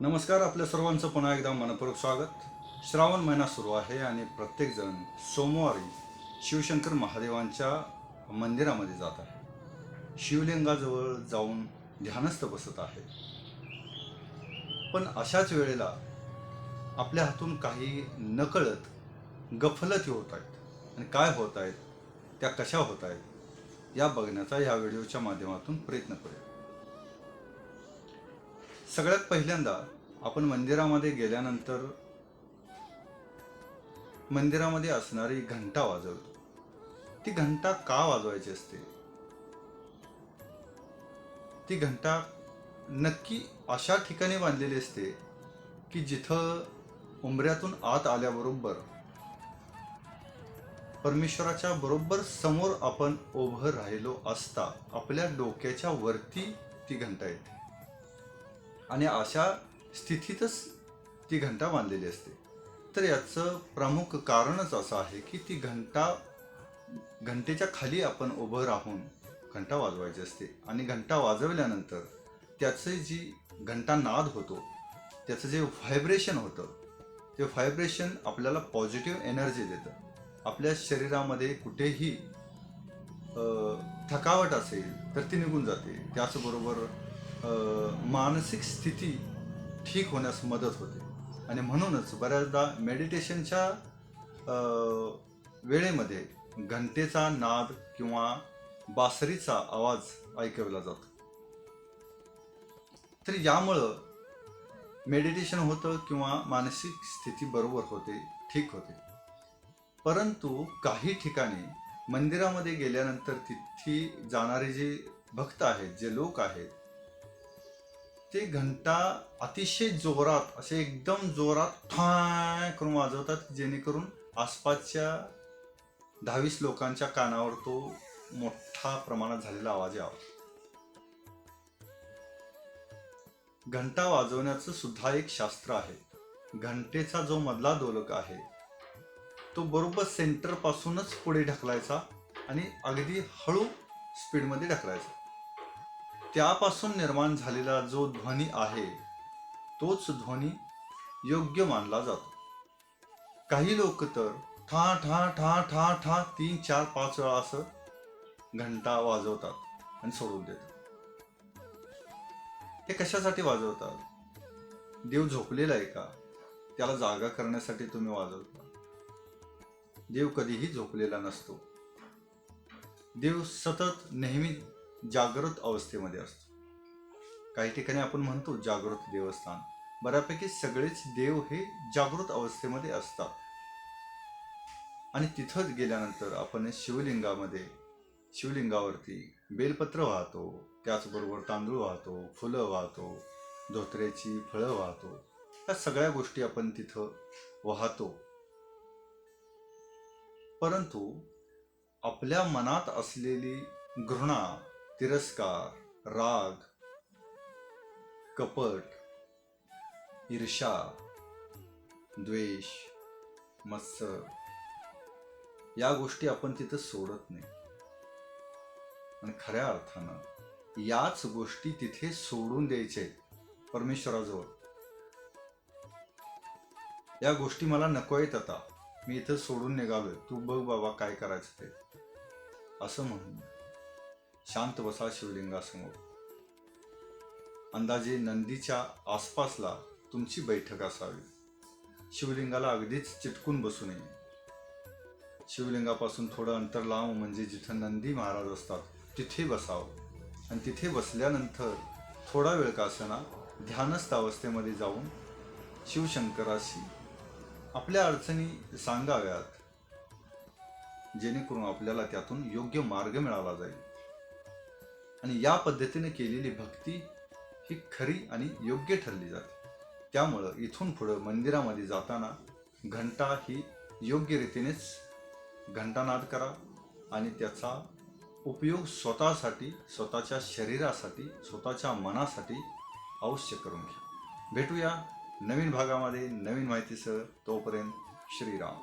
नमस्कार, आपल्या सर्वांचं पुन्हा एकदा मनपूर्वक स्वागत. श्रावण महिना सुरू आहे आणि प्रत्येकजण सोमवारी शिवशंकर महादेवांच्या मंदिरामध्ये जात आहे. शिवलिंगाजवळ जाऊन ध्यानस्थ बसत आहे. पण अशाच वेळेला आपल्या हातून काही नकळत गफलती होत आहेत आणि काय होत आहेत, त्या कशा होत आहेत या बघण्याचा या व्हिडिओच्या माध्यमातून प्रयत्न करूया. सगळ्यात पहिल्यांदा आपण मंदिरामध्ये गेल्यानंतर मंदिरामध्ये असणारी घंटा वाजवतो. ती घंटा का वाजवायची असते? ती घंटा नक्की अशा ठिकाणी बांधलेली असते की जिथं उंबऱ्यातून आत आल्याबरोबर परमेश्वराच्या बरोबर समोर आपण उभं राहिलो असता आपल्या डोक्याच्या वरती ती घंटा येते आणि अशा स्थितीतच ती घंटा बांधलेली असते. तर याचं प्रमुख कारणच असं आहे की ती घंटेच्या खाली आपण उभं राहून घंटा वाजवायची असते आणि घंटा वाजवल्यानंतर त्याचं जी घंटा नाद होतो, त्याचं जे व्हायब्रेशन होतं, ते व्हायब्रेशन आपल्याला पॉझिटिव्ह एनर्जी देतं. आपल्या शरीरामध्ये कुठेही थकावट असेल तर ती निघून जाते. त्याचबरोबर मानसिक स्थिती ठीक होण्यास मदत होते आणि म्हणूनच बऱ्याचदा मेडिटेशनच्या वेळेमध्ये घंटेचा नाद किंवा बासरीचा आवाज ऐकवला जातो. तर यामुळं मेडिटेशन होतं किंवा मानसिक स्थिती बरोबर होते, ठीक होते. परंतु काही ठिकाणी मंदिरामध्ये गेल्यानंतर तिथे जाणारे जे भक्त आहेत, जे लोक आहेत, ते घंटा अतिशय जोरात, असे एकदम जोरात ठाय करून वाजवतात, जेणेकरून आसपासच्या 10-20 लोकांच्या कानावर तो मोठा प्रमाणात झालेला आवाज यावा. घंटा वाजवण्याचं सुद्धा एक शास्त्र आहे. घंटेचा जो मधला दोलक आहे तो बरोबर सेंटर पासूनच पुढे ढकलायचा आणि अगदी हळू स्पीडमध्ये ढकलायचा. त्यापासून निर्माण झालेला जो ध्वनी आहे तोच ध्वनी योग्य मानला जातो. काही लोक तर ठा ठा ठा ठा ठा 3-4-5 वेळा असं घंटा वाजवतात आणि सोडून देतात. हे कशासाठी वाजवतात? देव झोपलेला आहे का? त्याला जागा करण्यासाठी तुम्ही वाजवता. देव कधीही झोपलेला नसतो. देव सतत नेहमी जागृत अवस्थेमध्ये असतो. काही ठिकाणी आपण म्हणतो जागृत देवस्थान. बऱ्यापैकी सगळेच देव हे जागृत अवस्थेमध्ये असतात आणि तिथं गेल्यानंतर आपण शिवलिंगावरती बेलपत्र वाहतो, त्याचबरोबर तांदूळ वाहतो, फुलं वाहतो, धोत्र्याची फळं वाहतो. या सगळ्या गोष्टी आपण तिथं वाहतो. परंतु आपल्या मनात असलेली घृणा, तिरस्कार, राग, कपट, ईर्ष्या, द्वेष, मत्सर या गोष्टी आपण तिथं सोडत नाही. आणि खऱ्या अर्थानं याच गोष्टी तिथे सोडून द्यायचे परमेश्वराजवळ. या गोष्टी मला नको आहेत, आता मी इथं सोडून निघालोय, तू बघ बाबा काय करायचं ते, असं म्हणून शांत बसा शिवलिंगासमोर. अंदाजे नंदीच्या आसपासला तुमची बैठक असावी. शिवलिंगाला अगदीच चिटकून बसू नये. शिवलिंगापासून थोडं अंतर लांब, म्हणजे जिथं नंदी महाराज असतात तिथे बसावं आणि तिथे बसल्यानंतर थोडा वेळ का असेना ध्यानस्थ अवस्थेमध्ये जाऊन शिवशंकराशी आपल्या अडचणी सांगाव्यात, जेणेकरून आपल्याला त्यातून योग्य मार्ग मिळाला जाईल. आणि या पद्धतीने केलेली भक्ती ही खरी आणि योग्य ठरली जाते. त्यामुळं इथून पुढं मंदिरामध्ये जाताना घंटा ही योग्य रीतीनेच घंटानाद करा आणि त्याचा उपयोग स्वतःसाठी, स्वतःच्या शरीरासाठी, स्वतःच्या मनासाठी अवश्य करून घ्या. भेटूया नवीन भागामध्ये नवीन माहितीसह. तोपर्यंत श्रीराम.